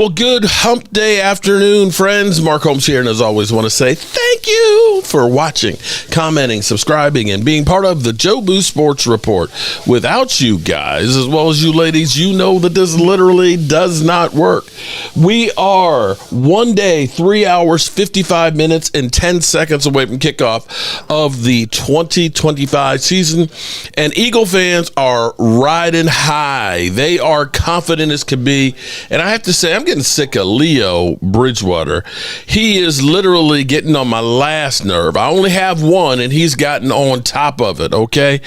Well, good hump day afternoon, friends. Mark Holmes here, and as always, want to say thank you for watching, commenting, subscribing, and being part of the Joe Boo Sports Report. Without you guys, as well as you ladies, you know that this literally does not work. We are 1 day, 3 hours, 55 minutes, and 10 seconds away from kickoff of the 2025 season, and Eagle fans are riding high. They are confident as can be, and I have to say, I'm getting sick of Leo Bridgewater. He is literally getting on my last nerve. I only have one, and he's gotten on top of it, okay?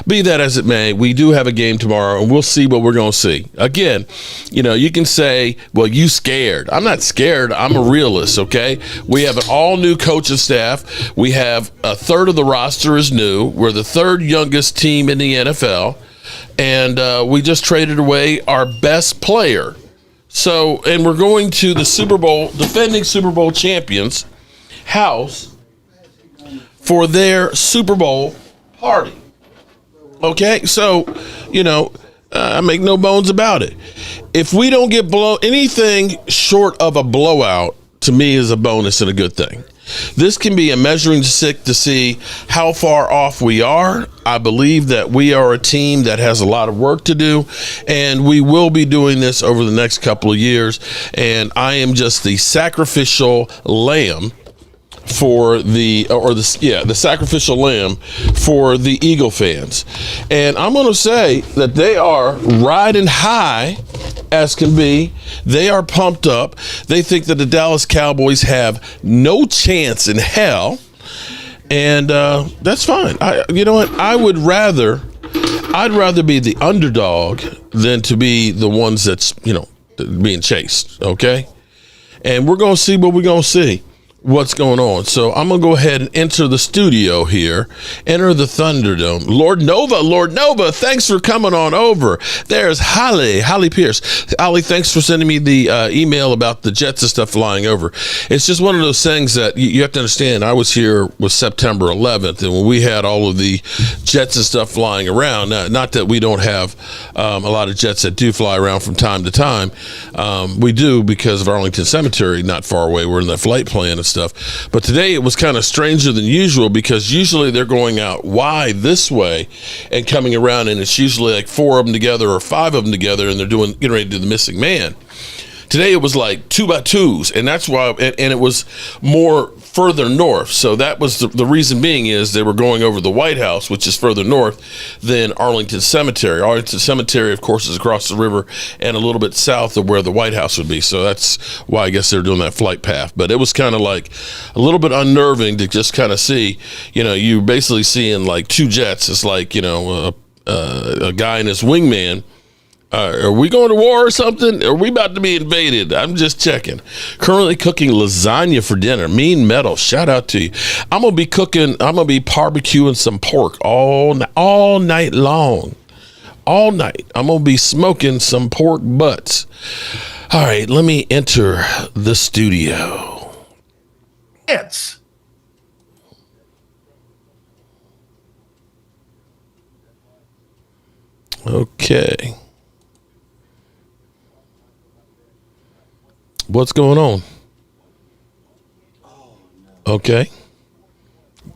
Be that as it may, we do have a game tomorrow, and we'll see what we're going to see. Again, you know, you can say, well, you scared. I'm not scared. I'm a realist, okay? We have an all-new coaching staff. We have a third of the roster is new. We're the third youngest team in the NFL, and we just traded away our best player. So, and we're going to the Super Bowl, defending Super Bowl champions' house for their Super Bowl party. Okay, so, you know, I make no bones about it. If we don't get anything short of a blowout, to me is a bonus and a good thing. This can be a measuring stick to see how far off we are. I believe that we are a team that has a lot of work to do, and we will be doing this over the next couple of years. And I am just the sacrificial lamb for the sacrificial lamb for the Eagle fans. And I'm going to say that they are riding high as can be. They are pumped up. They think that the Dallas Cowboys have no chance in hell. And that's fine. You know what? I'd rather be the underdog than to be the ones that's, you know, being chased. Okay. And we're going to see what we're going to see. What's going on. So I'm going to go ahead and enter the studio here. Enter the Thunderdome. Lord Nova, thanks for coming on over. There's Holly Pierce. Holly, thanks for sending me the email about the Jets and stuff flying over. It's just one of those things that you have to understand. I was here with September 11th, and when we had all of the Jets and stuff flying around, not that we don't have a lot of Jets that do fly around from time to time. We do because of Arlington Cemetery, not far away. We're in the flight plan and stuff. But today it was kind of stranger than usual because usually they're going out wide this way and coming around, and it's usually like 4 of them together or 5 of them together, and they're getting ready to do the missing man. Today it was like 2x2s, and that's why, and it was more further north. So that was the reason being is they were going over the White House, which is further north than Arlington Cemetery. Arlington Cemetery, of course, is across the river and a little bit south of where the White House would be. So that's why I guess they're doing that flight path. But it was kind of like a little bit unnerving to just kind of see, you know, you basically seeing like 2 jets. It's like, you know, a guy and his wingman. Are we going to war or something? Are we about to be invaded? I'm just checking. Currently cooking lasagna for dinner. Mean Metal, shout out to you. I'm going to be barbecuing some pork all night long. All night. I'm going to be smoking some pork butts. All right, let me enter the studio. It's okay. What's going on? Okay.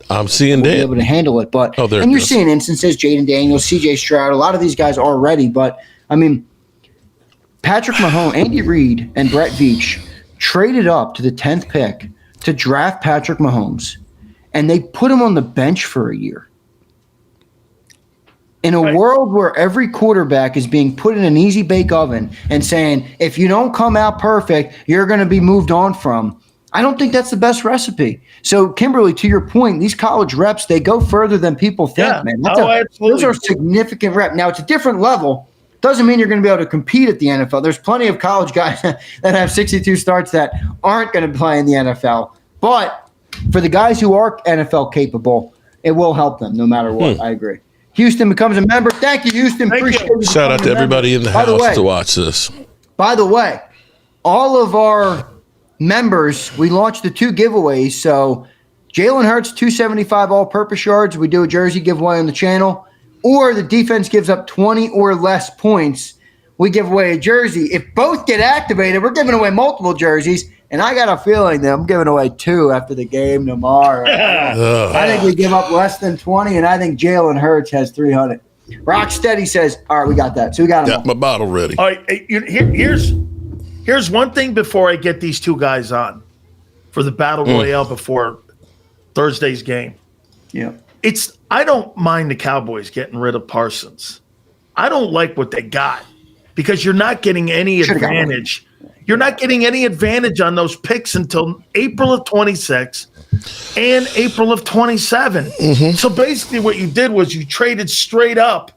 I'm seeing Dan. Be able to handle it, but and you're seeing instances, Jaden Daniels, CJ Stroud, a lot of these guys are ready, but I mean, Patrick Mahomes, Andy Reid, and Brett Veach traded up to the 10th pick to draft Patrick Mahomes, and they put him on the bench for a year. In a world where every quarterback is being put in an easy bake oven and saying, if you don't come out perfect, you're going to be moved on from, I don't think that's the best recipe. So, Kimberly, to your point, these college reps, they go further than people think, man. Those are significant reps. Now, it's a different level. Doesn't mean you're going to be able to compete at the NFL. There's plenty of college guys that have 62 starts that aren't going to play in the NFL. But for the guys who are NFL capable, it will help them no matter what. I agree. Houston becomes a member. Thank you, Houston. Appreciate you. Shout out to everybody in the house to watch this. By the way, all of our members, we launched the 2 giveaways. So Jalen Hurts, 275 all-purpose yards. We do a jersey giveaway on the channel. Or the defense gives up 20 or less points. we give away a jersey. If both get activated, we're giving away multiple jerseys. And I got a feeling that I'm giving away 2 after the game tomorrow. I think we give up less than 20, and I think Jalen Hurts has 300. Rocksteady says, all right, we got that. So we got them. Got my bottle ready. All right, here's one thing before I get these two guys on for the Battle Royale before Thursday's game. Yeah. I don't mind the Cowboys getting rid of Parsons. I don't like what they got because you're not getting any advantage. You're not getting any advantage on those picks until April of 26 and April of 27. Mm-hmm. So basically what you did was you traded straight up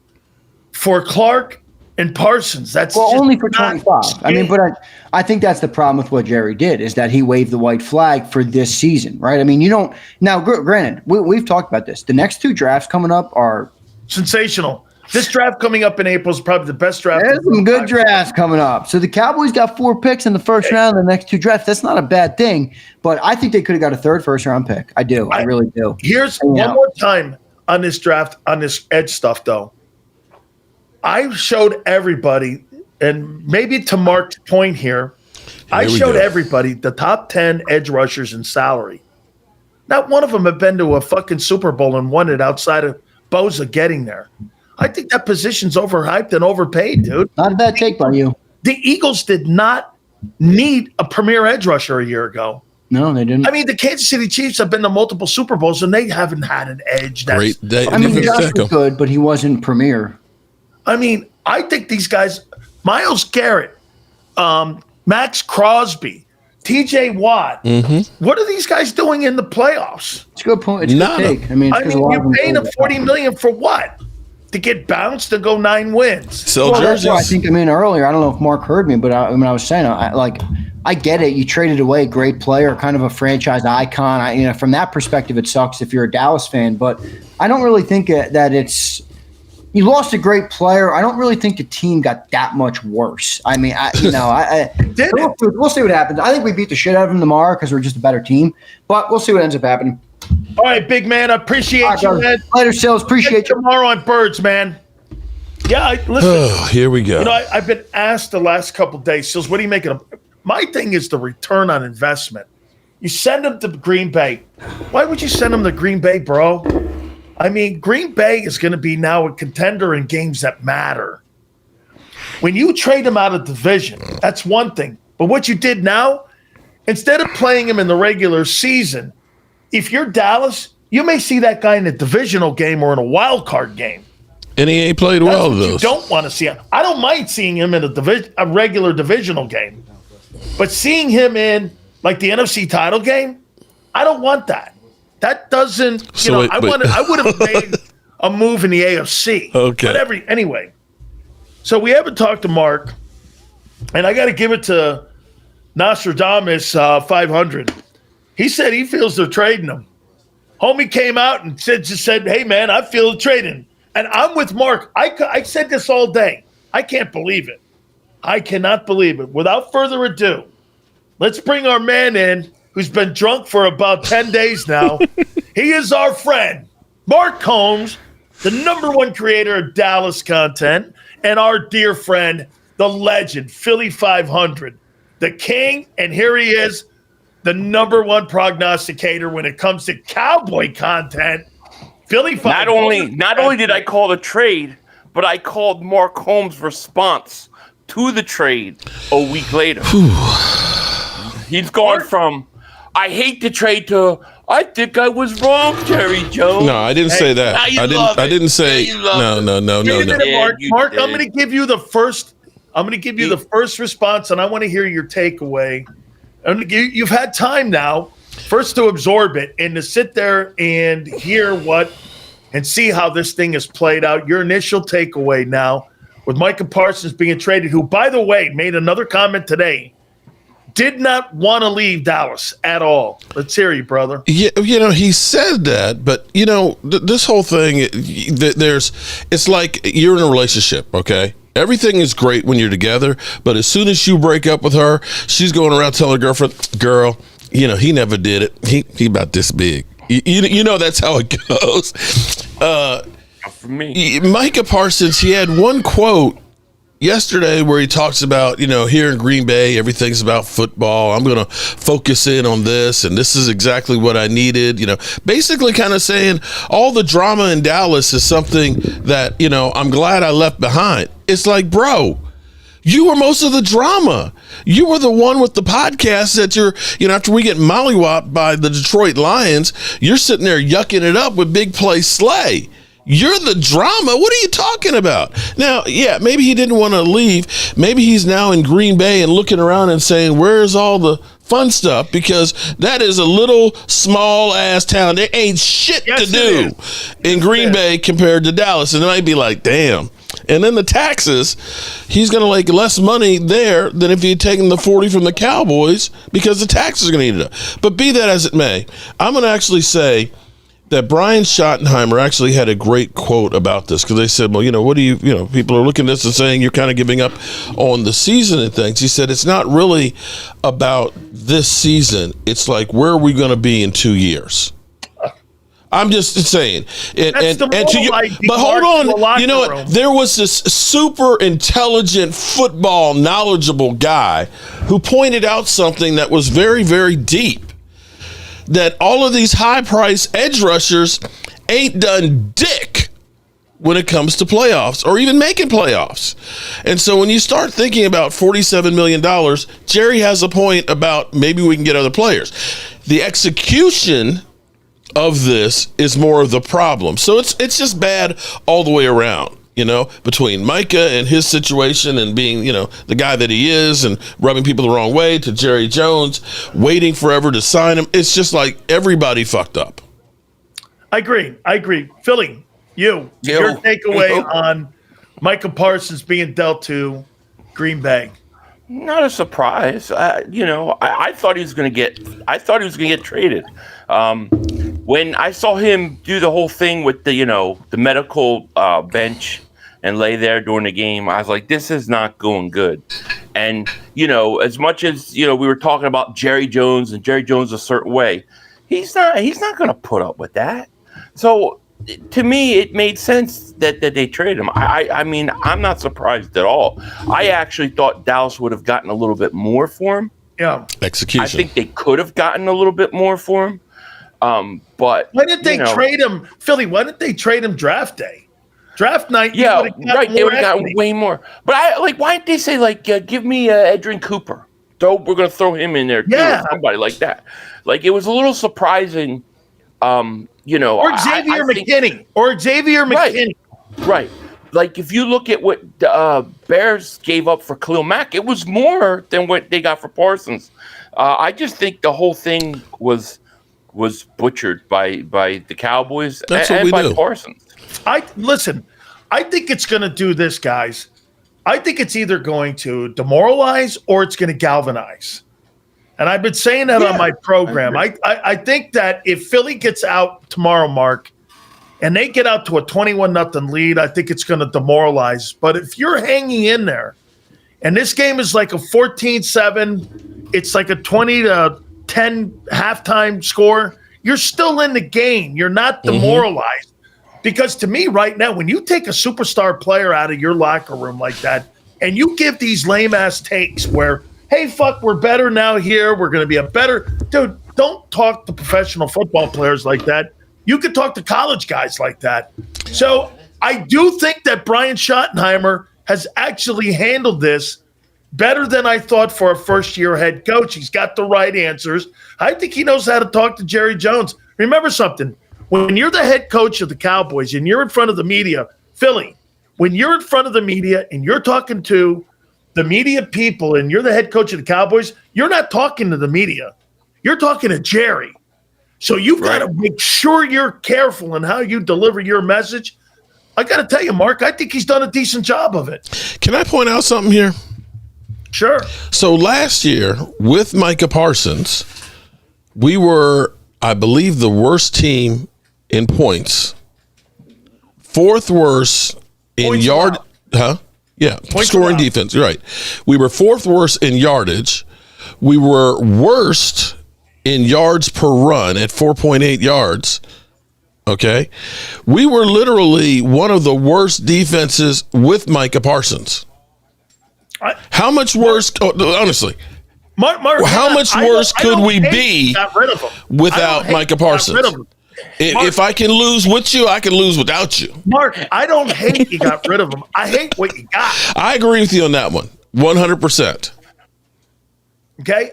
for Clark and Parsons. That's only for 25. I mean, but I think that's the problem with what Jerry did is that he waved the white flag for this season, right? I mean, you don't – now, granted, we've talked about this. The next 2 drafts coming up are – sensational. This draft coming up in April is probably the best draft. There's some good drafts coming up. So the Cowboys got 4 picks in the first round in the next 2 drafts. That's not a bad thing, but I think they could have got a 3rd first-round pick. I do. I really do. Here's one more time on this draft, on this edge stuff, though. I showed everybody, and maybe to Mark's point here, I showed everybody the top 10 edge rushers in salary. Not one of them have been to a fucking Super Bowl and won it outside of Bosa getting there. I think that position's overhyped and overpaid, dude. Not a bad take by you. The Eagles did not need a premier edge rusher a year ago. No, they didn't. I mean, the Kansas City Chiefs have been to multiple Super Bowls, and they haven't had an edge. Great. I mean, Josh was good, but he wasn't premier. I mean, I think these guys, Myles Garrett, Max Crosby, TJ Watt, what are these guys doing in the playoffs? It's a good point. It's a good take. I mean, you're paying them $40 million for what? To get bounced to go 9 wins. Sell jerseys. I think, earlier, I don't know if Mark heard me, but I was saying, I get it. You traded away a great player, kind of a franchise icon. From that perspective, it sucks if you're a Dallas fan, but I don't really think that it's – you lost a great player. I don't really think the team got that much worse. I mean, we'll see what happens. I think we beat the shit out of them tomorrow because we're just a better team, but we'll see what ends up happening. All right, big man. I appreciate you, man. Later, Sales. Appreciate you. Tomorrow on Birds, man. Yeah, listen. Oh, here we go. I've been asked the last couple of days, Sales, what are you making of? My thing is the return on investment. You send them to Green Bay. Why would you send them to Green Bay, bro? I mean, Green Bay is going to be now a contender in games that matter. When you trade him out of division, that's one thing. But what you did now, instead of playing him in the regular season, if you're Dallas, you may see that guy in a divisional game or in a wild card game. And he ain't played well, though. You don't want to see him. I don't mind seeing him in a regular divisional game. But seeing him in, like, the NFC title game, I don't want that. That doesn't, I would have made a move in the AFC. Okay. But anyway, so we haven't talked to Mark, and I got to give it to Nostradamus 500. He said he feels they're trading him. Homie came out and said, hey, man, I feel trading. And I'm with Mark. I said this all day. I can't believe it. I cannot believe it. Without further ado, let's bring our man in who's been drunk for about 10 days now. He is our friend, Mark Holmes, the #1 creator of Dallas content, and our dear friend, the legend, Philly.500, the king, and here he is, the #1 prognosticator when it comes to Cowboy content. Philly.500. Not only did I call the trade, but I called Mark Holmes' response to the trade a week later. He's gone from I hate the trade to I think I was wrong, Jerry Jones. No, I didn't say that. I didn't say no. Mark, I'm going to give you the first. I'm going to give you the first response, and I want to hear your takeaway. You've had time now, first to absorb it and to sit there and hear and see how this thing is played out. Your initial takeaway now with Micah Parsons being traded, who, by the way, made another comment today. Did not want to leave Dallas at all. Let's hear you, brother. Yeah, he said that, but this whole thing, it's like you're in a relationship, okay? Everything is great when you're together, but as soon as you break up with her, she's going around telling her girlfriend, girl, he never did it. He about this big. That's how it goes. For me, Micah Parsons, he had one quote yesterday where he talks about, here in Green Bay, everything's about football. I'm going to focus in on this, and this is exactly what I needed. Basically kind of saying all the drama in Dallas is something that, I'm glad I left behind. It's like, bro, you were most of the drama. You were the one with the podcast that after we get mollywopped by the Detroit Lions, you're sitting there yucking it up with Big Play Slay. You're the drama. What are you talking about? Now, yeah, maybe he didn't want to leave. Maybe he's now in Green Bay and looking around and saying, where's all the fun stuff? Because that is a little small-ass town. There ain't shit to do in Green Bay compared to Dallas. And it might be like, damn. And then the taxes, he's going to make less money there than if he had taken the 40 from the Cowboys because the taxes are going to eat it up. But be that as it may, I'm going to actually say that Brian Schottenheimer actually had a great quote about this because they said, well, what do you people are looking at this and saying you're kind of giving up on the season and things. He said, it's not really about this season. It's like, where are we going to be in 2 years? I'm just saying. But hold on. You know what? There was this super intelligent football knowledgeable guy who pointed out something that was very, very deep. That all of these high-priced edge rushers ain't done dick when it comes to playoffs or even making playoffs. And so when you start thinking about $47 million, Jerry has a point about maybe we can get other players. The execution of this is more of the problem. So it's just bad all the way around, between Micah and his situation and being, the guy that he is and rubbing people the wrong way to Jerry Jones waiting forever to sign him. It's just like everybody fucked up. I agree. Philly, your takeaway on Micah Parsons being dealt to Green Bay. Not a surprise. I thought he was going to get traded. When I saw him do the whole thing with the medical bench and lay there during the game, I was like, this is not going good. And, as much as, we were talking about Jerry Jones and Jerry Jones a certain way, he's not going to put up with that. So to me, it made sense that they traded him. I mean, I'm not surprised at all. I actually thought Dallas would have gotten a little bit more for him. Yeah. Execution. I think they could have gotten a little bit more for him. But why didn't they trade him, Philly? Why didn't they trade him draft day? Draft night, yeah, right. They would have gotten way more. But why didn't they say give me Edrin Cooper? We're going to throw him in there too, or somebody like that. It was a little surprising. Or Xavier McKinney. Right. If you look at what the Bears gave up for Khalil Mack, it was more than what they got for Parsons. I just think the whole thing was butchered by the Cowboys and by Parsons. I think it's going to do this, guys. I think it's either going to demoralize or it's going to galvanize. And I've been saying that on my program. I think that if Philly gets out tomorrow, Mark, and they get out to a 21-0 lead, I think it's going to demoralize. But if you're hanging in there, and this game is like a 14-7, it's like a 20-10 halftime score, you're still in the game. You're not demoralized. Because to me right now, when you take a superstar player out of your locker room like that, and you give these lame-ass takes where, hey, fuck, we're better now here, we're going to be a better – dude, don't talk to professional football players like that. You could talk to college guys like that. So I do think that Brian Schottenheimer has actually handled this better than I thought for a first-year head coach. He's got the right answers. I think he knows how to talk to Jerry Jones. Remember something. When you're the head coach of the Cowboys and you're in front of the media, Philly, when you're in front of the media and you're talking to the media people and you're the head coach of the Cowboys, you're not talking to the media. You're talking to Jerry. So you've got to make sure you're careful in how you deliver your message. I got to tell you, Mark, I think he's done a decent job of it. Can I point out something here? Sure. So last year with Micah Parsons, we were, I believe, the worst team in points, fourth worst in points yard. Allowed. Scoring defense. Right. We were fourth worst in yardage. We were worst in yards per run at 4.8 yards. Okay. We were literally one of the worst defenses with Micah Parsons. How much worse? Honestly, Mark, how much worse could we be without Micah Parsons? If I can lose with you, I can lose without you. Mark, I don't hate you got rid of him. I hate what you got. I agree with you on that one, 100%. Okay,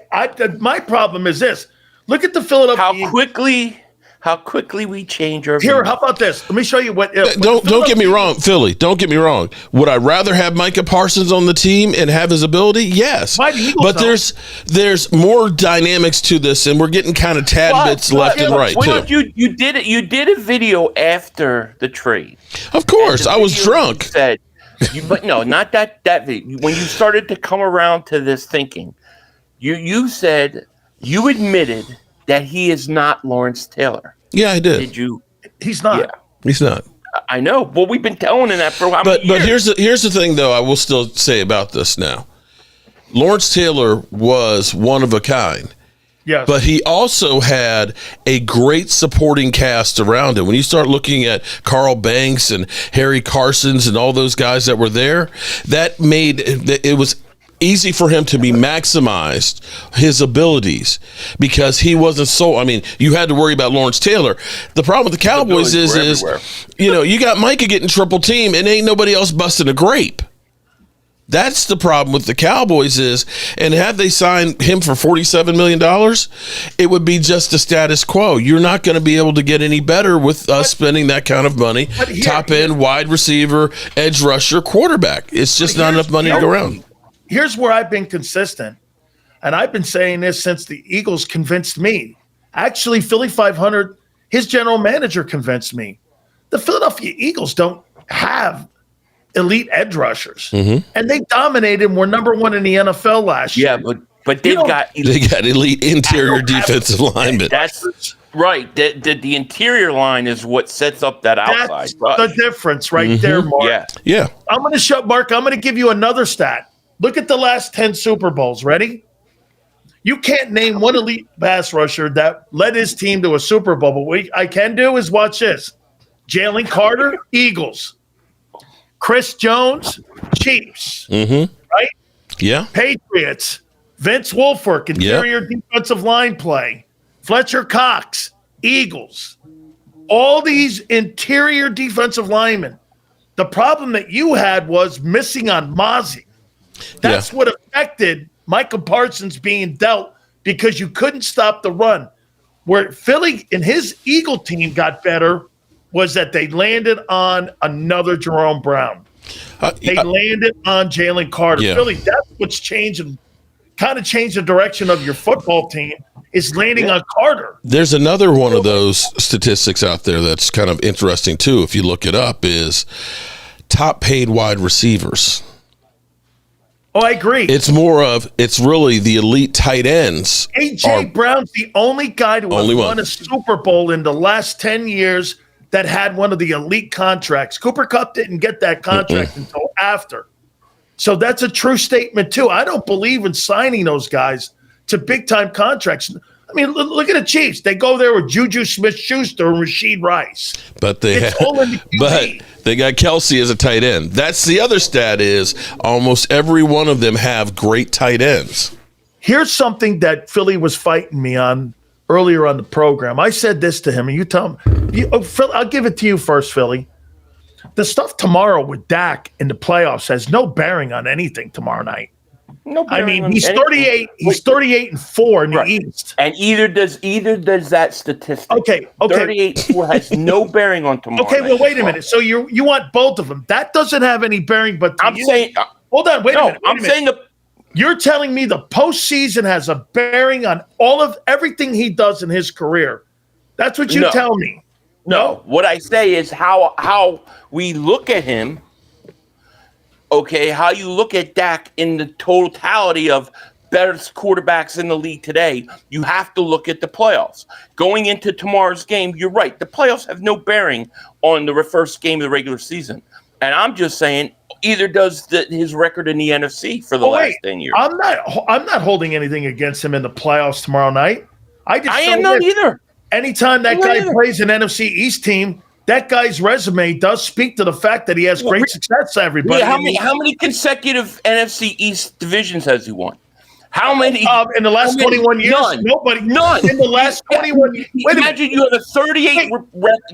my problem is this. Look at the Philadelphia. How quickly we change our Here, how about this? Let me show you what. Don't get me wrong, Philly. Don't get me wrong. Would I rather have Micah Parsons on the team and have his ability? Yes. But there's more dynamics to this, and we're getting kind of tad bits left and right too. You did a video after the trade. Of course, I was drunk. But no, not that video. When you started to come around to this thinking, you said you admitted that he is not Lawrence Taylor. Yeah, I did. Did you? He's not. Yeah. He's not. I know. Well, we've been telling him that for how many years? But here's the thing, though. I will still say about this now. Lawrence Taylor was one of a kind. Yes. But he also had a great supporting cast around him. When you start looking at Carl Banks and Harry Carsons and all those guys that were there, that made it was easy for him to be maximized his abilities because he wasn't so. I mean, you had to worry about Lawrence Taylor. The problem with the Cowboys is you got Micah getting triple team and ain't nobody else busting a grape. That's the problem with the Cowboys and had they signed him for $47 million, it would be just a status quo. You're not going to be able to get any better with us spending that kind of money. Top end, wide receiver, edge rusher, quarterback. It's just not enough money to go around. Here's where I've been consistent, and I've been saying this since the Eagles convinced me. Actually, Philly.500, his general manager convinced me. The Philadelphia Eagles don't have elite edge rushers, and they dominated and were number one in the NFL last year. Yeah, but they got elite interior defensive linemen. That's right. The interior line is what sets up that outside. That's the difference right there, Mark. Yeah. I'm going to give you another stat. Look at the last 10 Super Bowls. Ready? You can't name one elite pass rusher that led his team to a Super Bowl. But what I can do is watch this. Jalen Carter, Eagles. Chris Jones, Chiefs. Right? Yeah. Patriots. Vince Wilfork, interior defensive line play. Fletcher Cox, Eagles. All these interior defensive linemen. The problem that you had was missing on Mozzie. That's what affected Micah Parsons being dealt because you couldn't stop the run. Where Philly and his Eagle team got better was that they landed on another Jerome Brown. They landed on Jalen Carter. Yeah. Philly, that's what's changing, kind of changed the direction of your football team is landing on Carter. There's another one of those statistics out there that's kind of interesting too. If you look it up, is top paid wide receivers. Oh, I agree. It's really the elite tight ends. A.J. Brown's the only guy to have won a Super Bowl in the last 10 years that had one of the elite contracts. Cooper Kupp didn't get that contract until after. So that's a true statement, too. I don't believe in signing those guys to big-time contracts. I mean, look at the Chiefs. They go there with Juju Smith-Schuster and Rashid Rice. But they got Kelsey as a tight end. That's the other stat is almost every one of them have great tight ends. Here's something that Philly was fighting me on earlier on the program. I said this to him, and you tell him. Phil, I'll give it to you first, Philly. The stuff tomorrow with Dak in the playoffs has no bearing on anything tomorrow night. No, I mean, he's 38. He's 38-4 in the East, and either does that statistic. Okay. 38-4 has no bearing on tomorrow. Okay, well, wait a minute. So you want both of them? That doesn't have any bearing. But saying, hold on, wait a minute. I'm saying you're telling me the postseason has a bearing on everything he does in his career. That's what you tell me. No, what I say is how we look at him. Okay, how you look at Dak in the totality of best quarterbacks in the league today, you have to look at the playoffs. Going into tomorrow's game, you're right. The playoffs have no bearing on the first game of the regular season. And I'm just saying, either does his record in the NFC for the last 10 years. I'm not holding anything against him in the playoffs tomorrow night. I am not either. Anytime that guy plays an NFC East team that guy's resume does speak to the fact that he has great success to everybody. Yeah, how many consecutive NFC East divisions has he won? How many? In the last 21 years? None. Nobody. None. In the last 21 years. Imagine you have a 38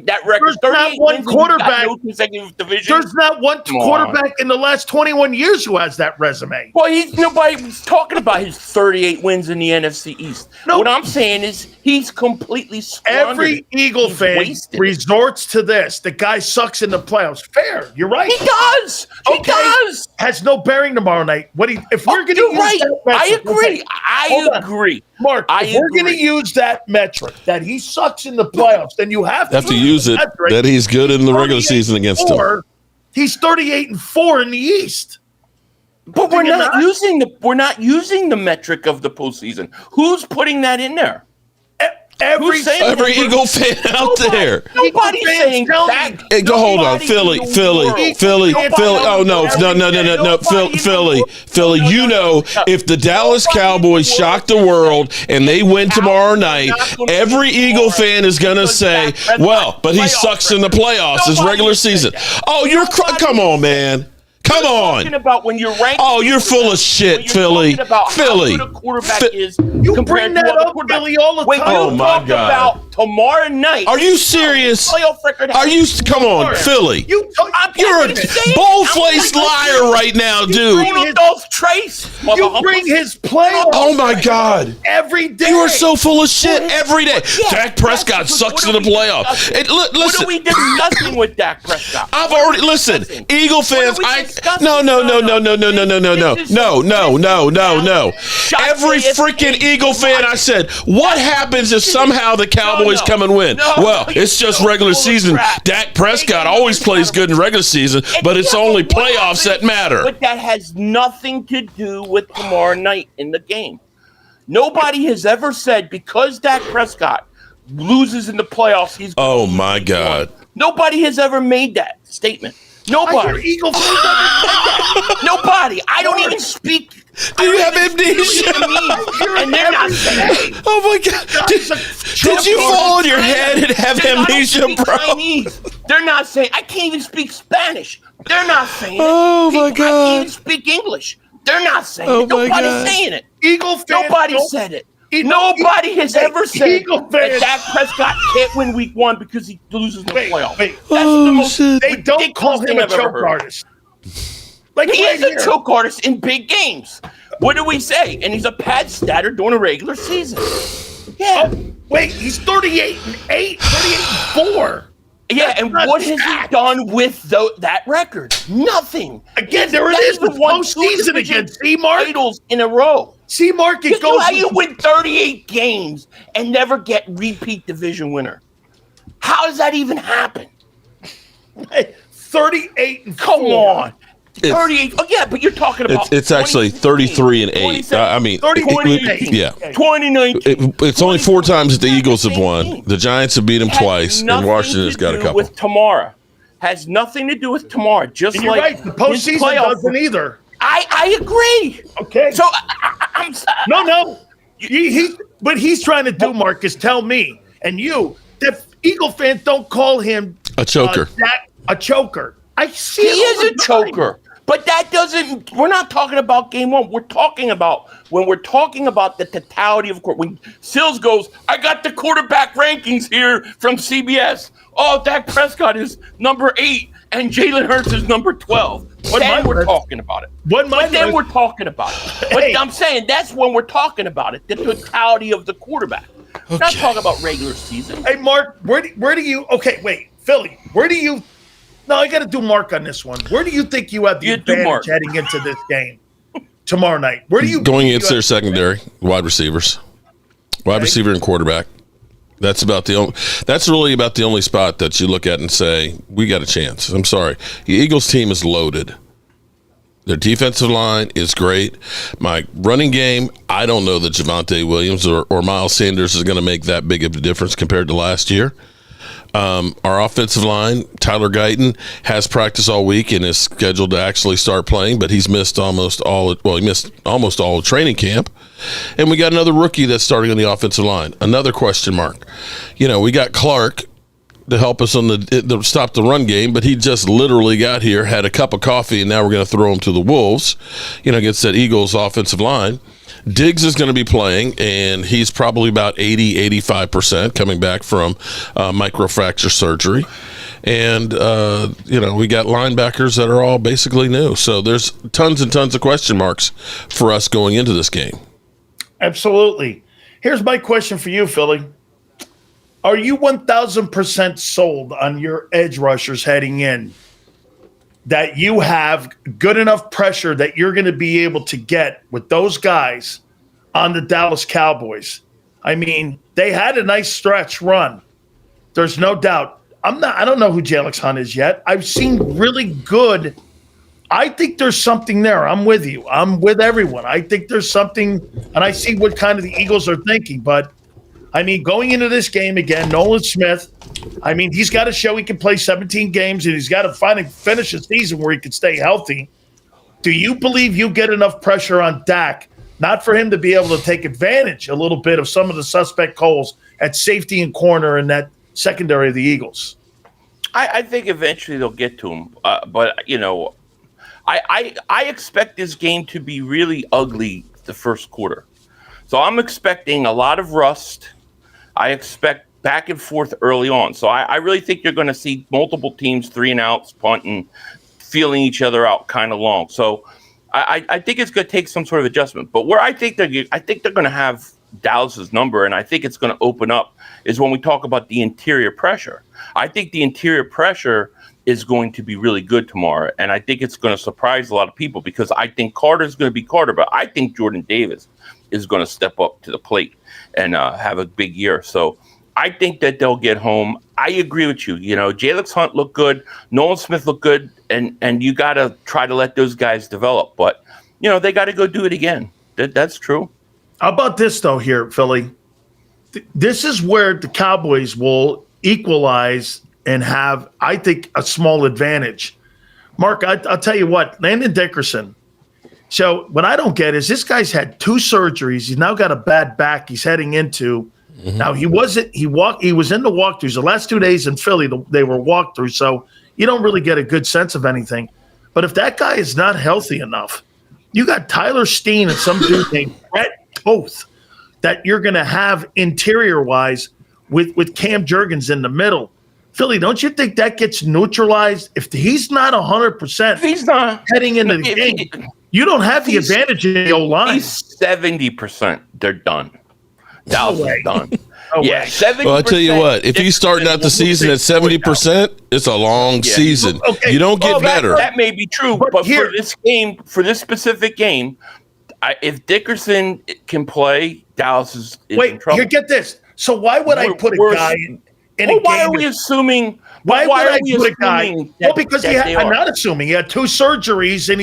that record. There's not one quarterback. No consecutive divisions. There's not one quarterback in the last 21 years who has that resume. Well, nobody's talking about his 38 wins in the NFC East. No. What I'm saying is he's completely squandered. Every Eagle fan resorts to this. The guy sucks in the playoffs. Fair. You're right. He does. He does. Has no bearing tomorrow night. If we're going to use that metric, I agree. Mark, if we're going to use that metric that he sucks in the playoffs, then you have to use it that he's good in the regular season against them. He's 38-4 in the East. But we're not using the metric of the postseason. Who's putting that in there? Every Eagle fan out there. Nobody's saying that. Hey, hold on, Philly. Oh no, Philly. You know, if the Dallas Cowboys shock the world and they win tomorrow night, every Eagle fan is gonna say, "Well, but he sucks in the playoffs. It's regular season." Oh, come on, man. Come on. About when you're ranking. Oh, you're full of shit, Philly. Philly. How good a quarterback is you bring that up, Philly, all the time. Oh my God. About tomorrow night. Are you serious? Are you? Come on, Philly. You're a bold-faced liar right now, dude. You bring his playoff. Oh my God. Every day. You are so full of shit every day. Dak Prescott sucks in the playoffs. Listen. What are we discussing with Dak Prescott? I've already listen. Eagle fans. No. Every freaking Eagle fan, I said, what happens if somehow the Cowboys come and win? Well, it's just regular season. Dak Prescott always plays good in regular season, but it's only playoffs that matter. But that has nothing to do with tomorrow night in the game. Nobody has ever said because Dak Prescott loses in the playoffs, he's going oh my God. Nobody has ever made that statement. Nobody. Eagle Nobody. I don't even speak. Do you have amnesia? And they're not saying. Oh my God. Did you fall on your head and have amnesia, bro? Chinese. They're not saying. I can't even speak Spanish. They're not saying it. Oh my God. I can't even speak English. They're not saying it. Nobody's saying it. Eagle fans. Nobody said it. Nobody has ever said that Dak Prescott can't win week 1 because he loses in the playoffs. That's the most they don't call him a choke artist. Like he is a choke artist in big games. What do we say? And he's a pad statter during a regular season. Yeah. Oh, wait, he's 38-8, 38-4. Yeah, and what has he done with that record? Nothing. Again, there it is. The postseason against C-Mark. Titles in a row. C-Mark, it goes. How you win 38 games and never get repeat division winner? How does that even happen? 38-4. Come on. 38. Oh, yeah, but you're talking about. It's actually 33-8. I mean, 20-8. Yeah. 2019. It's only 4 times that the Eagles have won. The Giants have beat them twice, and Washington has got a couple. With tomorrow. Has nothing to do with tomorrow. Just you're like right. The postseason doesn't either. I agree. Okay. So I'm no. But he's trying to do, Marcus, tell me and you that Eagle fans don't call him a choker. A choker. I see. He is a choker. But that doesn't. We're not talking about game 1. We're talking about when we're talking about the totality of court. When Sills goes, I got the quarterback rankings here from CBS. Oh, Dak Prescott is number 8 and Jalen Hurts is number 12. Then we're talking about it. But we're talking about it. But I'm saying that's when we're talking about it. The totality of the quarterback. Okay. Not talking about regular season. Hey, Mark, where do you? Okay, wait, Philly. Where do you? No, I got to do Mark on this one. Where do you think you have the advantage heading into this game tomorrow night? Where do you going against their secondary wide receivers, wide receiver and quarterback? That's really about the only spot that you look at and say we got a chance. I'm sorry, the Eagles team is loaded. Their defensive line is great. My running game, I don't know that Javonte Williams or Miles Sanders is going to make that big of a difference compared to last year. Our offensive line, Tyler Guyton, has practiced all week and is scheduled to actually start playing, but he's missed almost all of training camp. And we got another rookie that's starting on the offensive line. Another question mark. We got Clark, to help us on to stop the run game, but he just literally got here, had a cup of coffee, and now we're going to throw him to the Wolves, against that Eagles offensive line. Diggs is going to be playing, and he's probably about 85% coming back from microfracture surgery. And, we got linebackers that are all basically new. So there's tons and tons of question marks for us going into this game. Absolutely. Here's my question for you, Philly. Are you 1,000% sold on your edge rushers heading in, that you have good enough pressure that you're going to be able to get with those guys on the Dallas Cowboys? I mean, they had a nice stretch run. There's no doubt. I don't know who Jalix Hunt is yet. I've seen really good. I think there's something there. I'm with you. I'm with everyone. I think there's something, and I see what kind of the Eagles are thinking. But, I mean, going into this game again, Nolan Smith, I mean, he's got to show he can play 17 games, and he's got to finally finish a season where he can stay healthy. Do you believe you get enough pressure on Dak, not for him to be able to take advantage a little bit of some of the suspect holes at safety and corner in that secondary of the Eagles? I think eventually they'll get to him. But, I expect this game to be really ugly the first quarter. So I'm expecting a lot of rust. I expect back and forth early on. So I really think you're going to see multiple teams 3-and-outs, punting, feeling each other out kind of long. So I think it's going to take some sort of adjustment. But where I think they're going to have Dallas's number, and I think it's going to open up, is when we talk about the interior pressure. I think the interior pressure is going to be really good tomorrow, and I think it's going to surprise a lot of people because I think Carter's going to be Carter, but I think Jordan Davis is going to step up to the plate and have a big year. So I think that they'll get home. I agree with you. Jalix Hunt looked good, Nolan Smith looked good, and you got to try to let those guys develop. But they got to go do it again. That's true. How about this though? Here, Philly, this is where the Cowboys will equalize and have, I think, a small advantage. Mark, I'll tell you what, Landon Dickerson. So what I don't get is this guy's had 2 surgeries. He's now got a bad back he's heading into. Mm-hmm. Now he was in the walkthroughs. The last 2 days in Philly, they were walkthroughs. So you don't really get a good sense of anything. But if that guy is not healthy enough, you got Tyler Steen and some dude named Brett Toth that you're going to have interior-wise with Cam Jurgens in the middle. Philly, don't you think that gets neutralized? If he's not 100%, he's not heading into the game, you don't have the advantage in the O-line. He's 70%. They're done. Dallas is done. No yeah, 70%. Well, I'll tell you what. If he's starting out the season at 70%, it's a long season. Okay. You don't get better. That may be true, but for this game, for this specific game, if Dickerson can play, Dallas is in trouble. Here, get this. So why would I put a guy in a game? Why are we assuming? Why would I put a guy? Well, because I'm not assuming. He had 2 surgeries, and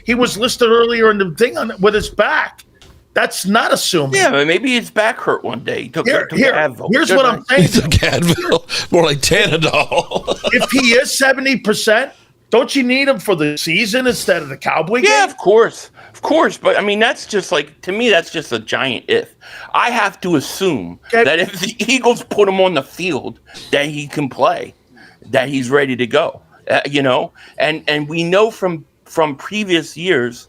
he was listed earlier in the thing with his back. That's not assuming. Yeah, but maybe his back hurt one day. He took Advil. Here's what I'm saying. He took Advil, more like Tanadol. If he is 70%, don't you need him for the season instead of the Cowboy game? Yeah, of course. But I mean, that's just to me, that's just a giant if. I have to assume that if the Eagles put him on the field, that he can play, that he's ready to go. And we know from previous years,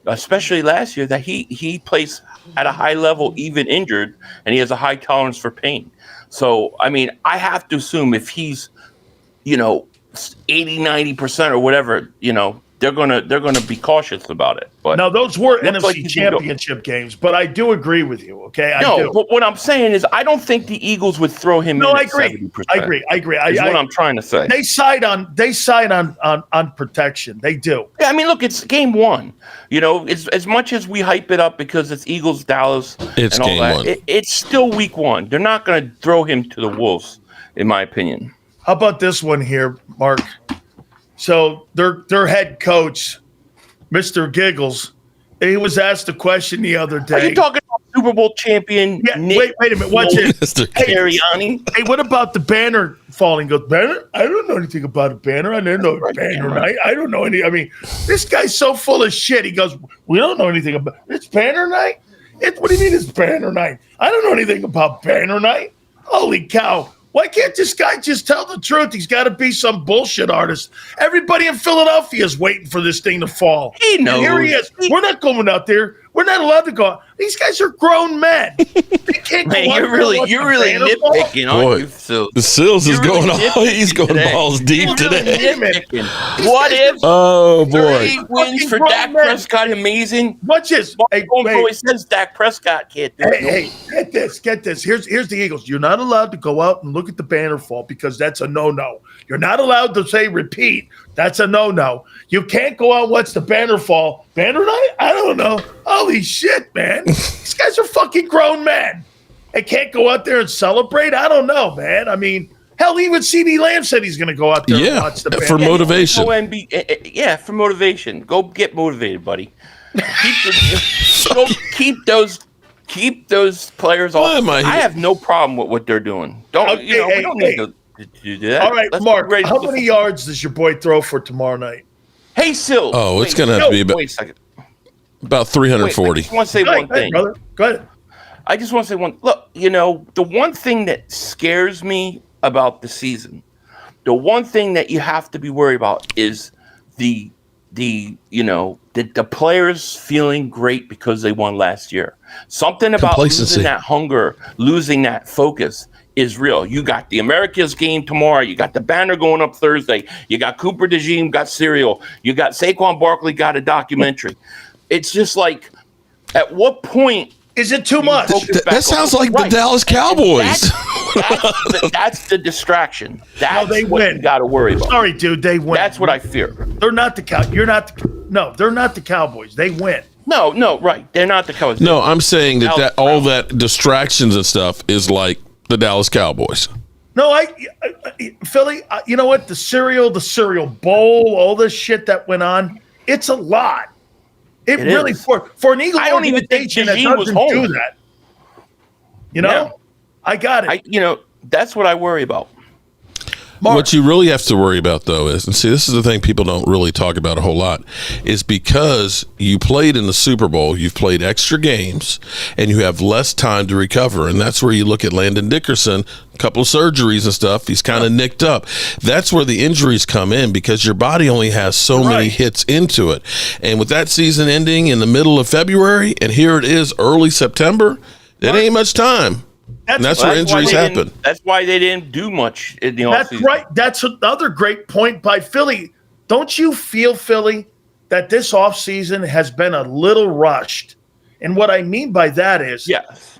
especially last year, that he plays at a high level, even injured, and he has a high tolerance for pain. So, I mean, I have to assume if he's, 80-90% or whatever, they're gonna be cautious about it. But now those were NFC Championship games, but I do agree with you. Okay, but what I'm saying is I don't think the Eagles would throw him. No, in I agree. I agree. That's what I'm trying to say. They side on protection. They do. Yeah, I mean, look, it's game 1. As much as we hype it up because it's Eagles, Dallas, it's and all game that, 1. It's still week 1. They're not going to throw him to the wolves, in my opinion. How about this one here, Mark? So their head coach, Mr. Giggles, he was asked a question the other day. Are you talking about Super Bowl champion? Yeah, wait a minute. Watch it. Hey, what about the banner falling? Goes, banner? I don't know anything about a banner. I didn't know banner night. I don't know any. I mean, this guy's so full of shit. He goes, we don't know anything about it's banner night. What do you mean it's banner night? I don't know anything about banner night. Holy cow. Why can't this guy just tell the truth? He's got to be some bullshit artist. Everybody in Philadelphia is waiting for this thing to fall. He knows. And here he is. We're not going out there. We're not allowed to go out. These guys are grown men. They can't go out. You're really nitpicking, aren't you, Sills? The Sills is going on. He's going balls deep today. What if? Oh boy! 3 wins for Dak Prescott, amazing. Watch this. Hey, always says Dak Prescott can't do it. Hey, get this. Here's the Eagles. You're not allowed to go out and look at the banner fall because that's a no-no. You're not allowed to say repeat. That's a no-no. You can't go out. What's the banner fall? Banner night? I don't know. Holy shit, man! These guys are fucking grown men. They can't go out there and celebrate. I don't know, man. I mean, hell, even C.D. Lamb said he's going to go out there and watch the banner. For motivation. For motivation. Go get motivated, buddy. Keep those players off. I have no problem with what they're doing. We don't need to do that. All right, Mark, how many yards does your boy throw for tomorrow night? Hey, Sil. Oh, it's going to have to be about 340. I just want to say one thing. Brother. Go ahead. I just want to say one. Look, the one thing that scares me about the season, the one thing that you have to be worried about is the players feeling great because they won last year. Something about losing that hunger, losing that focus is real. You got the Americas game tomorrow. You got the banner going up Thursday. You got Cooper DeJean got Selio. You got Saquon Barkley got a documentary. It's just like, at what point is it too much? That sounds like the Dallas Cowboys. That's the distraction. That's they what win. You got to worry about. Sorry, dude, they win. That's what I fear. They're not the they're not the Cowboys. They win. No, right. They're not the Cowboys. No, I'm saying that all that distractions and stuff is like the Dallas Cowboys. No, Philly, you know what? The cereal bowl, all this shit that went on, it's a lot. It really is. For an Eagle organization that doesn't do that. I got it. That's what I worry about. Mark. What you really have to worry about, though, is, and see, this is the thing people don't really talk about a whole lot, is because you played in the Super Bowl, you've played extra games, and you have less time to recover. And that's where you look at Landon Dickerson, a couple of surgeries and stuff. He's kind of nicked up. That's where the injuries come in, because your body only has so many hits into it. And with that season ending in the middle of February, and here it is early September, it ain't much time. That's where injuries happen. That's why they didn't do much in the offseason. That's right. That's another great point by Philly. Don't you feel, Philly, that this offseason has been a little rushed? And what I mean by that is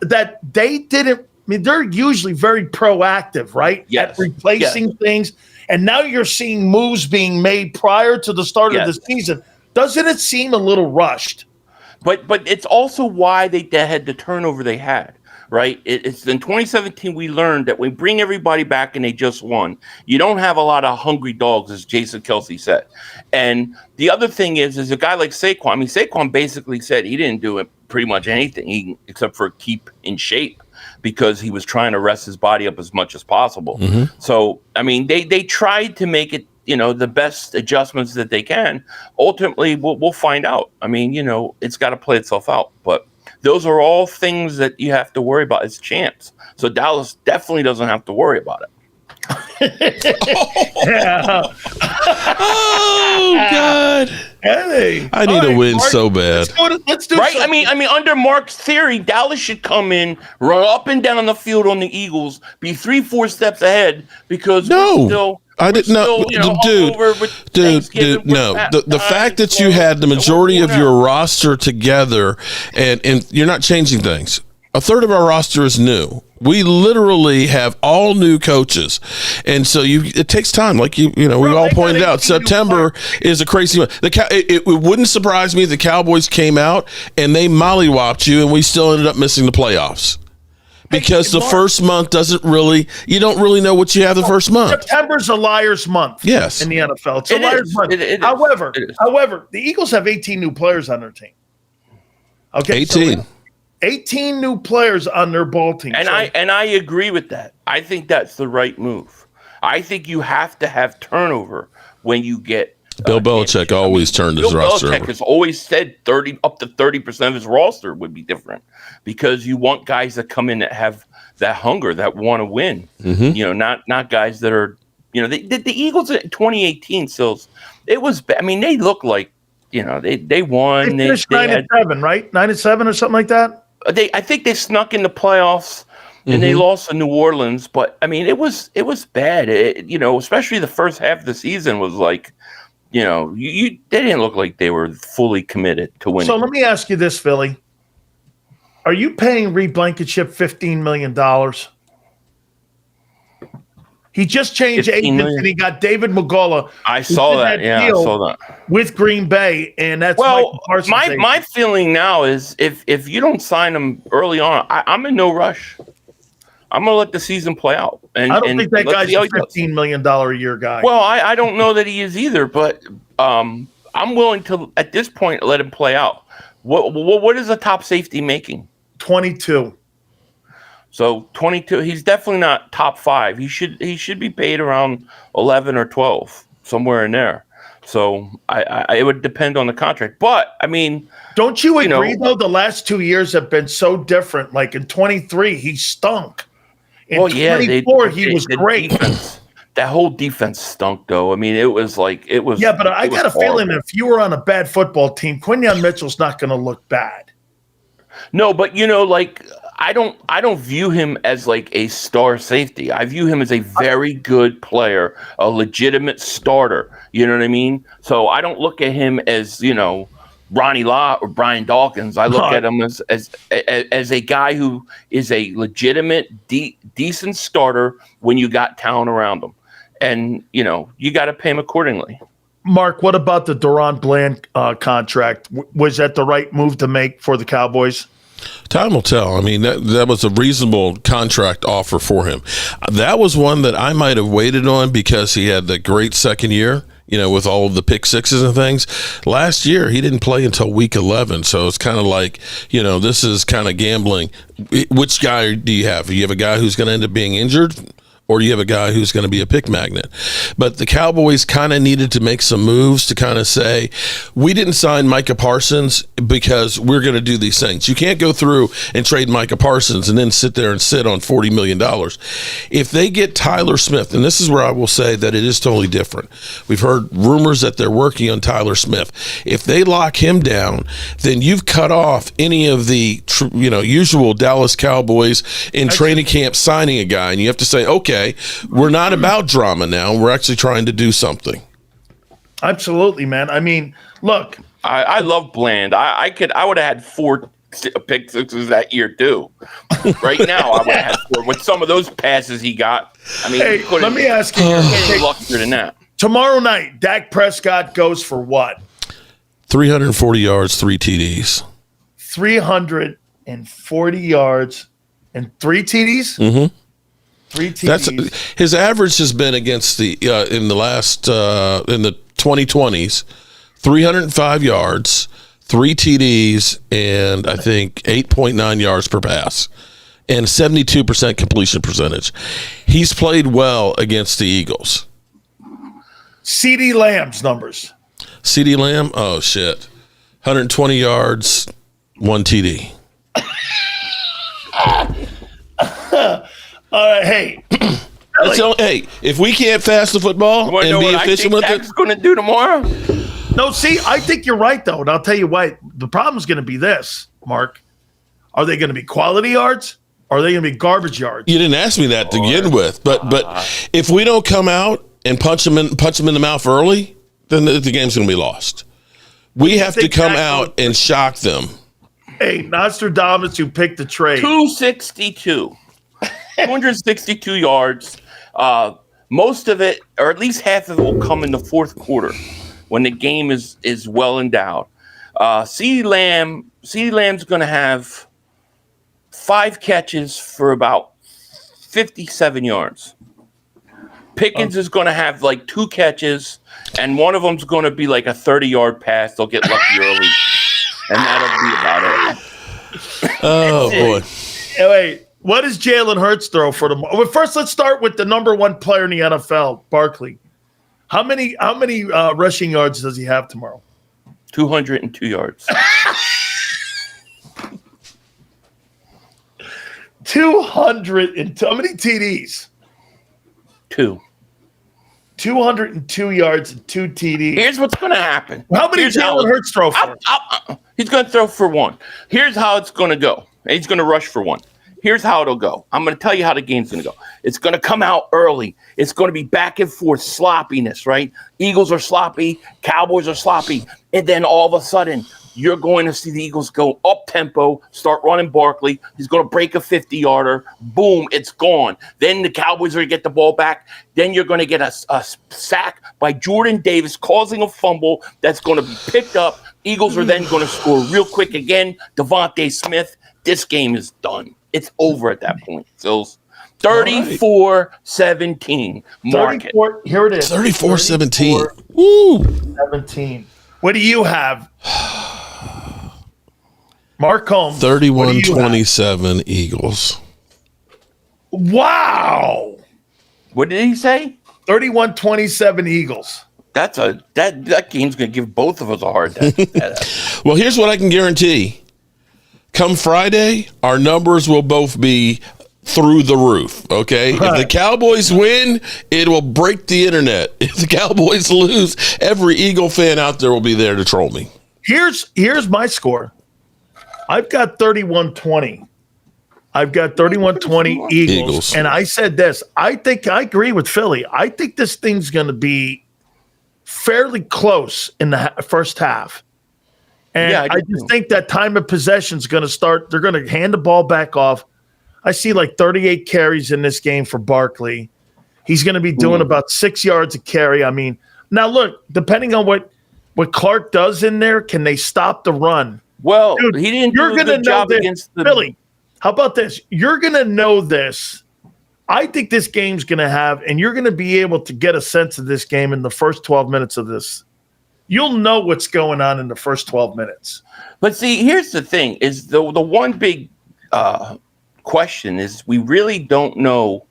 that they didn't – I mean, they're usually very proactive, right, at replacing things. And now you're seeing moves being made prior to the start of the season. Doesn't it seem a little rushed? But it's also why they had the turnover they had. Right. It's in 2017 we learned that we bring everybody back and they just won. You don't have a lot of hungry dogs, as Jason Kelsey said. And the other thing is a guy like Saquon. I mean, Saquon basically said he didn't do pretty much anything except for keep in shape, because he was trying to rest his body up as much as possible. Mm-hmm. So, I mean, they tried to make it, the best adjustments that they can. Ultimately, we'll find out. I mean, it's got to play itself out. But those are all things that you have to worry about as champs. So Dallas definitely doesn't have to worry about it. Oh God! Hey, I need a win so bad. Let's do right. Something. I mean, under Mark's theory, Dallas should come in, run up and down on the field on the Eagles, be 3-4 steps ahead, because we're still. I didn't know, dude. No, the fact that you had the majority of your roster together, and you're not changing things. A third of our roster is new. We literally have all new coaches, and so it takes time. Like we all pointed out, September is a crazy one. It wouldn't surprise me if the Cowboys came out and they mollywopped you, and we still ended up missing the playoffs. Because the first month you don't really know what you have the first month. September's a liar's month. Yes. In the NFL. It's a liar's month. However, the Eagles have 18 new players on their team. Okay. 18. So 18 new players on their ball team. And I agree with that. I think that's the right move. I think you have to have turnover when you get Bill Belichick always turned his roster over. Bill Belichick has always said up to 30% of his roster would be different, because you want guys that come in that have that hunger, that want to win. Not guys that are, the Eagles in 2018, Sills, it was, I mean, they look like, they won. They finished 9-7, right? 9-7 or something like that. I think they snuck in the playoffs and they lost to New Orleans, but I mean, it was bad. Especially the first half of the season was like, they didn't look like they were fully committed to winning. So let me ask you this, Philly. Are you paying Reed Blankenship $15 million? He just changed agents and he got David Magola. I saw that. Yeah, I saw that. With Green Bay, and that's Micah Parsons. My feeling now is if you don't sign him early on, I'm in no rush. I'm going to let the season play out. And I don't think that guy's a $15 million a year guy. Well, I don't know that he is either, but I'm willing to, at this point, let him play out. What is a top safety making? 22. So 22. He's definitely not top 5. He should be paid around 11 or 12, somewhere in there. So it would depend on the contract. But I mean, don't you agree though? The last 2 years have been so different. Like in 23, he stunk. In 24, he was great. Defense, that whole defense stunk, though. I mean, it was. Yeah, but I got a feeling if you were on a bad football team, Quinyon Mitchell's not going to look bad. No, but I don't view him as like a star safety. I view him as a very good player, a legitimate starter. You know what I mean? So I don't look at him as Ronnie Lott or Brian Dawkins. I look at him as a guy who is a legitimate, decent starter when you got talent around him, and you got to pay him accordingly. Mark, what about the Deron Bland contract? Was that the right move to make for the Cowboys? Time will tell. I mean, that was a reasonable contract offer for him. That was one that I might have waited on because he had the great second year, with all of the pick sixes and things. Last year, he didn't play until week 11. So it's kind of like, this is kind of gambling. Which guy do you have? You have a guy who's going to end up being injured, or do you have a guy who's going to be a pick magnet? But the Cowboys kind of needed to make some moves to kind of say, we didn't sign Micah Parsons because we're going to do these things. You can't go through and trade Micah Parsons and then sit there and sit on $40 million. If they get Tyler Smith, and this is where I will say that it is totally different. We've heard rumors that they're working on Tyler Smith. If they lock him down, then you've cut off any of the usual Dallas Cowboys in training camp signing a guy, and you have to say, okay, we're not about drama now. We're actually trying to do something. Absolutely, man. I mean, look. I love Bland. I would have had 4 pick sixes that year too. Right now, I would have had 4 with some of those passes he got. I mean, hey, let me ask you. Luckier than that. Tomorrow night, Dak Prescott goes for what? 340 yards, 3 TDs. 340 yards and 3 TDs? Mm-hmm. 3 TDs. That's his average has been against the in the last in the 2020s, 305 yards, 3 TDs, and I think 8.9 yards per pass, and 72% completion percentage. He's played well against the Eagles. CeeDee Lamb's numbers. CeeDee Lamb, oh shit, 120 yards, 1 TD. All right, hey. Hey, if we can't pass the football and be efficient with it, Dak's going to do tomorrow. No, see, I think you're right though, and I'll tell you why. The problem is going to be this, Mark. Are they going to be quality yards? Or are they going to be garbage yards? You didn't ask me that to begin with, but if we don't come out and punch them in the mouth early, then the game's going to be lost. We have to come out and shock them. Hey, Nostradamus, who picked the trade. 262. 262 yards. Most of it, or at least half of it, will come in the fourth quarter when the game is well endowed. CeeDee Lamb's going to have 5 catches for about 57 yards. Pickens is going to have like 2 catches, and one of them's going to be like a 30-yard pass. They'll get lucky early, and that'll be about it. Oh, boy. Hey, wait. What does Jalen Hurts throw for tomorrow? Well, first, let's start with the number 1 player in the NFL, Barkley. How many rushing yards does he have tomorrow? 202 yards. 200 and how many TDs? 2. 202 yards and 2 TDs. Here's what's going to happen. How many Jalen Hurts throw for? He's going to throw for 1. Here's how it's going to go. He's going to rush for 1. Here's how it'll go. I'm going to tell you how the game's going to go. It's going to come out early. It's going to be back and forth sloppiness, right? Eagles are sloppy. Cowboys are sloppy. And then all of a sudden, you're going to see the Eagles go up-tempo, start running Barkley. He's going to break a 50-yarder. Boom, it's gone. Then the Cowboys are going to get the ball back. Then you're going to get a sack by Jordan Davis causing a fumble that's going to be picked up. Eagles are then going to score real quick again. Devontae Smith, this game is done. It's over at that point. So 34-17. Mark it. Here it is. 34-17. Woo. 17. What do you have? Mark Holmes. 31-27 Eagles. Wow. What did he say? 31-27 Eagles. That game's going to give both of us a hard time. Well, here's what I can guarantee. Come Friday, our numbers will both be through the roof, okay? If the Cowboys win, it will break the internet. If the Cowboys lose, every Eagle fan out there will be there to troll me. Here's my score. I've got 31-20. I've got 31-20 Eagles. And I said this. I think I agree with Philly. I think this thing's going to be fairly close in the first half. And I just think that time of possession is going to start. They're going to hand the ball back off. I see like 38 carries in this game for Barkley. He's going to be doing about 6 yards a carry. I mean, now look, depending on what Clark does in there, can they stop the run? Well, dude, he didn't do a good job against the Philly. How about this? You're going to know this. I think this game's going to have, and you're going to be able to get a sense of this game in the first 12 minutes of this. You'll know what's going on in the first 12 minutes. But see, here's the thing: is the one big question is we really don't know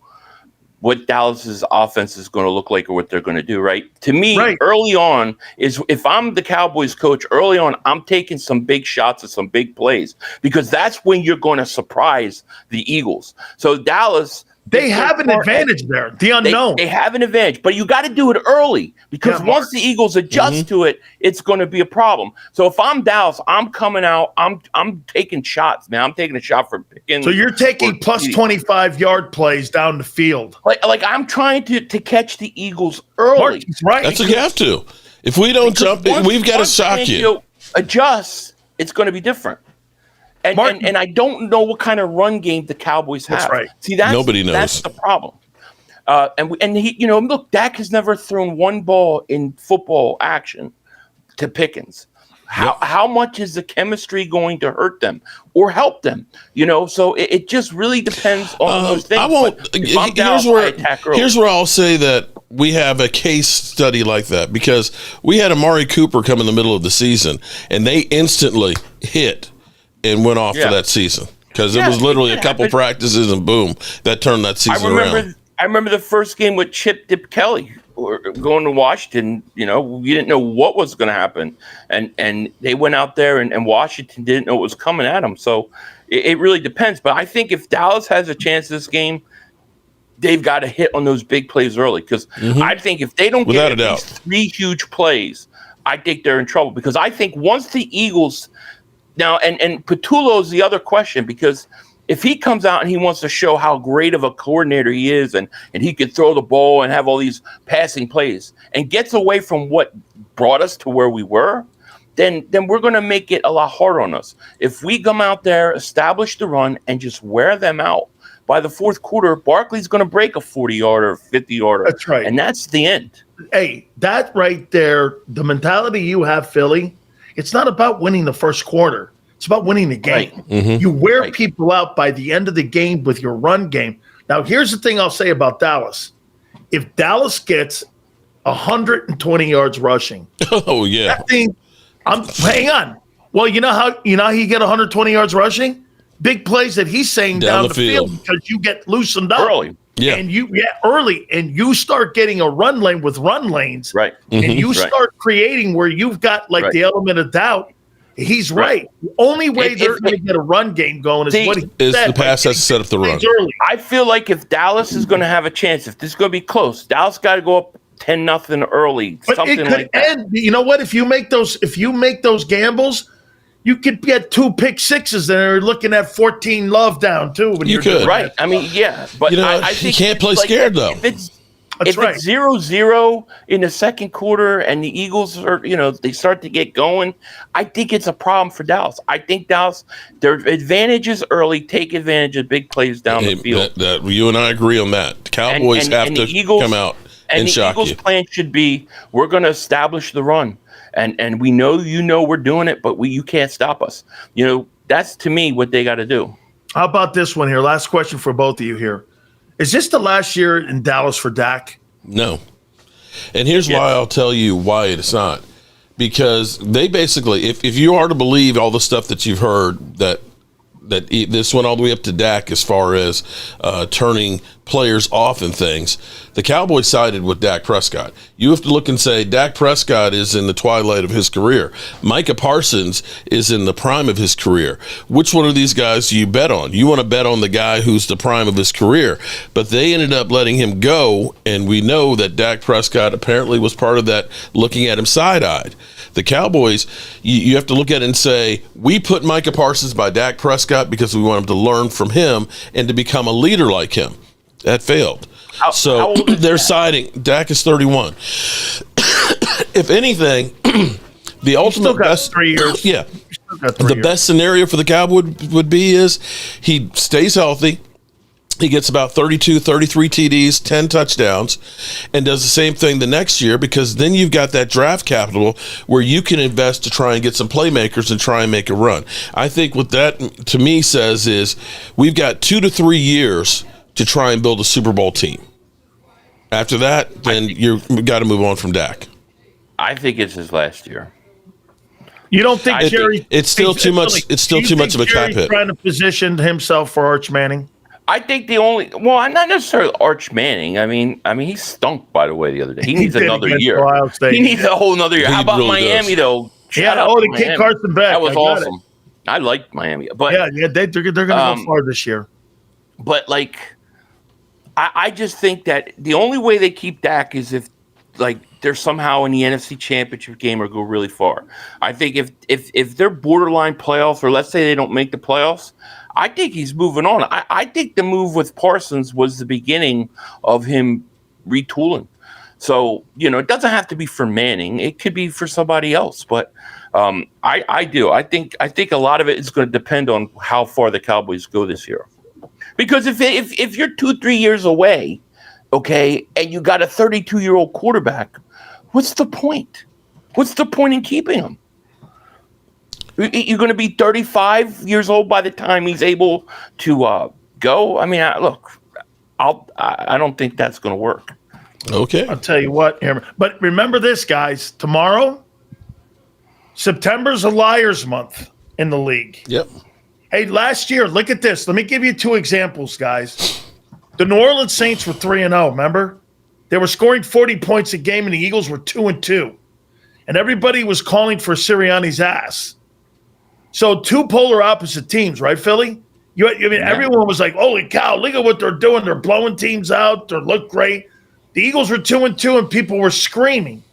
what Dallas's offense is going to look like or what they're going to do. Right? To me, early on is if I'm the Cowboys coach, early on I'm taking some big shots at some big plays because that's when you're going to surprise the Eagles. So Dallas. They have an advantage there, the unknown. They have an advantage, but you got to do it early because once the Eagles adjust to it, it's going to be a problem. So if I'm Dallas, I'm coming out. I'm taking shots, man. I'm taking a shot for Pickens. So you're taking plus 25-yard plays down the field. Like I'm trying to catch the Eagles early. Right. That's what you have to. If we don't jump in, we've got to shock you. Adjust, it's going to be different. And I don't know what kind of run game the Cowboys have. That's right. See, nobody knows. That's the problem. And he, look, Dak has never thrown one ball in football action to Pickens. How much is the chemistry going to hurt them or help them? So it just really depends on those things. I won't. Here's where I'll say that we have a case study like that because we had Amari Cooper come in the middle of the season and they instantly hit and went off for that season because it was literally a couple practices and boom, that turned that season around. I remember the first game with Chip Dip Kelly going to Washington. We didn't know what was going to happen, and they went out there and Washington didn't know what was coming at them. So it really depends. But I think if Dallas has a chance this game, they've got to hit on those big plays early because I think if they don't get at least 3 huge plays, I think they're in trouble because I think once the Eagles. Now, and Patullo is the other question because if he comes out and he wants to show how great of a coordinator he is and he can throw the ball and have all these passing plays and gets away from what brought us to where we were, then we're going to make it a lot harder on us. If we come out there, establish the run, and just wear them out, by the fourth quarter, Barkley's going to break a 40-yarder, 50-yarder. That's right. And that's the end. Hey, that right there, the mentality you have, Philly, it's not about winning the first quarter. It's about winning the game. Right. Mm-hmm. You wear people out by the end of the game with your run game. Now, here's the thing I'll say about Dallas. If Dallas gets 120 yards rushing, that thing, hang on. Well, you know how you get 120 yards rushing? Big plays that he's saying down the field because you get loosened up early. Yeah. And early, and you start getting a run lane with run lanes. Right. And you start creating where you've got the element of doubt. He's right. The only way they're going to get a run game going is what he said. The pass has to set up the run. Early. I feel like if Dallas is going to have a chance, if this is going to be close, Dallas got to go up 10-0 early. But something it could like that. end. You know what? If you make those gambles, you could get 2 pick sixes and they're looking at 14 love down too. When you could, right? I mean, yeah, but I think you can't play scared though. If it's 0-0 in the second quarter and the Eagles are, they start to get going, I think it's a problem for Dallas. I think Dallas, their advantage is early, take advantage of big plays down the field. You and I agree on that. The Cowboys have to come out and shock you. The Eagles' plan should be, we're going to establish the run. And we know we're doing it, but you can't stop us. That's, to me, what they got to do. How about this one here? Last question for both of you here. Is this the last year in Dallas for Dak? No. And here's why I'll tell you why it's not. Because they basically, if you are to believe all the stuff that you've heard, that this went all the way up to Dak as far as turning players off and things, the Cowboys sided with Dak Prescott. You have to look and say Dak Prescott is in the twilight of his career. Micah Parsons is in the prime of his career. Which one of these guys do you bet on? You want to bet on the guy who's the prime of his career. But they ended up letting him go, and we know that Dak Prescott apparently was part of that, looking at him side-eyed. The Cowboys, you have to look at it and say, we put Micah Parsons by Dak Prescott because we want him to learn from him and to become a leader like him. That failed. So they're siding. Dak is 31. If anything, the ultimate best 3 years. Yeah. The best scenario for the Cowboys would be is he stays healthy. He gets about 32, 33 TDs, 10 touchdowns, and does the same thing the next year, because then you've got that draft capital where you can invest to try and get some playmakers and try and make a run. I think what that, to me, says is we've got 2 to 3 years to try and build a Super Bowl team. After that, then you've got to move on from Dak. I think it's his last year. You don't think Jerry? It's still too much. It's still too much of a cap hit. Trying to position himself for Arch Manning. I think I'm not necessarily Arch Manning. I mean, he stunk, by the way, the other day. He needs another year. He needs a whole another year. How about really Miami, though? The kid Carson Beck. That was awesome. I liked Miami. But they're going to go far this year. But, I just think that the only way they keep Dak is if, they're somehow in the NFC Championship game or go really far. I think if they're borderline playoffs, or let's say they don't make the playoffs, I think he's moving on. I think the move with Parsons was the beginning of him retooling. So, it doesn't have to be for Manning. It could be for somebody else. But I do. I think a lot of it is going to depend on how far the Cowboys go this year. Because if you're 2-3 years away, okay, and you got a 32-year-old quarterback, what's the point? What's the point in keeping him? You're going to be 35 years old by the time he's able to go. I mean, I don't think that's going to work. Okay. I'll tell you what. But remember this, guys. Tomorrow, September's a liar's month in the league. Yep. Hey, last year, look at this. Let me give you 2 examples, guys. The New Orleans Saints were 3-0, remember? They were scoring 40 points a game, and the Eagles were 2-2. And everybody was calling for Sirianni's ass. So 2 polar opposite teams, right, Philly? Everyone was like, holy cow, look at what they're doing. They're blowing teams out. They look great. The Eagles were 2-2, and people were screaming.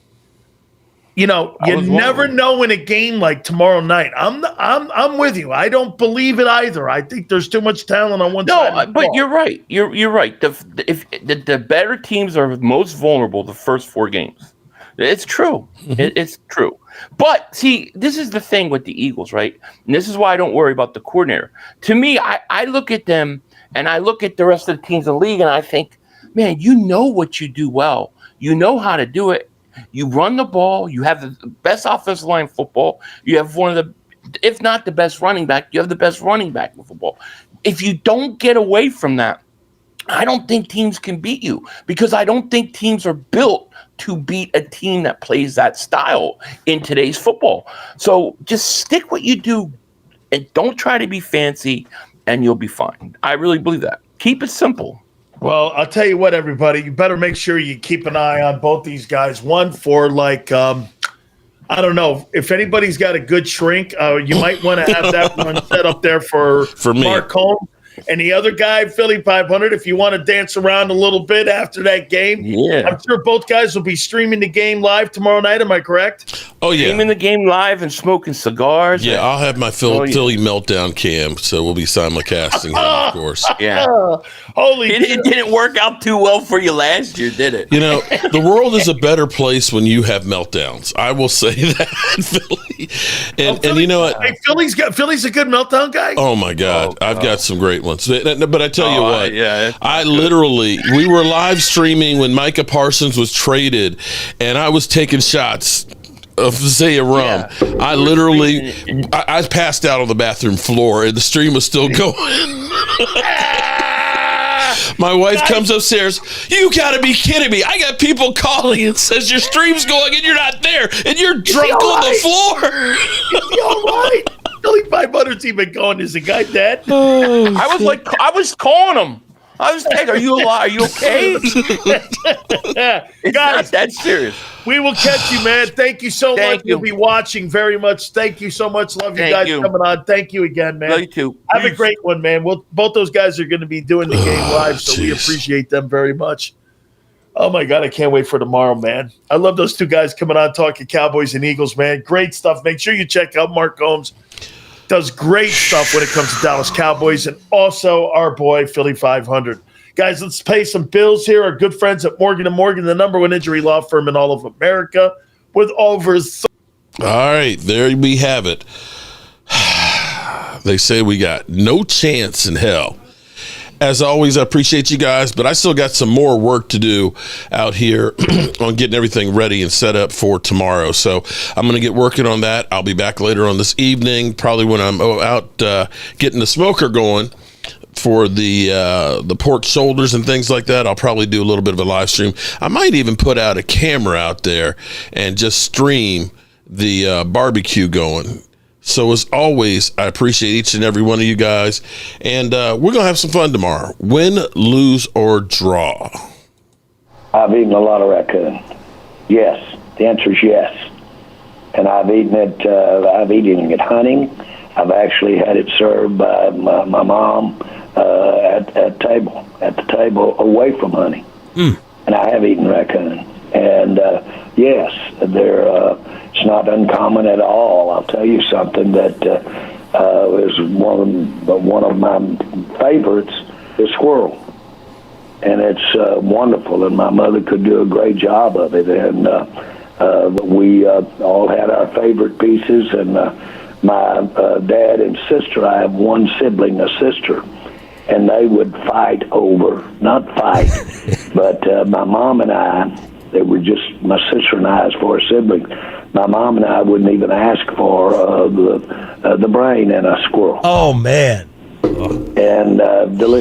You never know in a game like tomorrow night. I'm with you. I don't believe it either. I think there's too much talent on one side. No, but you're right. You're right. The better teams are most vulnerable the first 4 games. It's true. Mm-hmm. It's true. But see, this is the thing with the Eagles, right? And this is why I don't worry about the coordinator. To me, I look at them and I look at the rest of the teams in the league and I think, man, you know what you do well. You know how to do it. You run the ball. You have the best offensive line in football. You have one of the, if not the best running back, you have the best running back in football. If you don't get away from that, I don't think teams can beat you, because I don't think teams are built to beat a team that plays that style in today's football. So just stick what you do and don't try to be fancy and you'll be fine. I really believe that. Keep it simple. Well, I'll tell you what, everybody, you better make sure you keep an eye on both these guys. One for I I don't know if anybody's got a good shrink. You might want to have that one set up there for me. Mark Holmes. And the other guy, Philly.500, if you want to dance around a little bit after that game, I'm sure both guys will be streaming the game live tomorrow night. Am I correct? Oh, yeah. Streaming the game live and smoking cigars. Yeah, I'll have my Philly meltdown cam, so we'll be simulcasting him, of course. Yeah. Holy It didn't work out too well for you last year, did it? You know, the world is a better place when you have meltdowns. I will say that, Philly. And you know what? Hey, Philly's a good meltdown guy. Oh, my God. I've got some great ones. But I tell you what, I literally, we were live streaming when Micah Parsons was traded, and I was taking shots of Zaya rum. I literally, I passed out on the bathroom floor, and the stream was still going. My wife comes upstairs. You got to be kidding me. I got people calling and says your stream's going and you're not there, and you're drunk on the floor. Is he all right? Philly.500's even going. Is the guy dead? I was calling him. I was like, are you alive? Are you okay? It's Guys, not that serious. We will catch you, man. Thank you so much. We'll be watching very much. Thank you so much. Love you guys coming on. Thank you again, man. Love you too. Have a great one, man. Both those guys are going to be doing the game live, so we appreciate them very much. Oh, my God. I can't wait for tomorrow, man. I love those two guys coming on talking Cowboys and Eagles, man. Great stuff. Make sure you check out Mark Holmes. Does great stuff when it comes to Dallas Cowboys, and also our boy Philly.500. Guys, let's pay some bills here. Our good friends at Morgan & Morgan, the #1 injury law firm in all of America, with over. All right, there we have it. They say we got no chance in hell. As always, I appreciate you guys, but I still got some more work to do out here on getting everything ready and set up for tomorrow. So I'm going to get working on that. I'll be back later on this evening, probably when I'm out getting the smoker going for the pork shoulders and things like that. I'll probably do a little bit of a live stream. I might even put out a camera out there and just stream the barbecue going. So as always, I appreciate each and every one of you guys. And we're going to have some fun tomorrow. Win, lose, or draw. I've eaten a lot of raccoon. Yes. The answer is yes. And I've eaten it hunting. I've actually had it served by my mom at the table away from hunting. And I have eaten raccoon. And yes, it's not uncommon at all. I'll tell you something that was one of my favorites is squirrel, and it's wonderful. And my mother could do a great job of it. And we all had our favorite pieces. And my dad and sister, I have one sibling, a sister, and they would fight over, not fight, but my mom and I. They were just my sister and I as far as siblings. My mom and I wouldn't even ask for the brain in a squirrel. Oh, man. And delicious.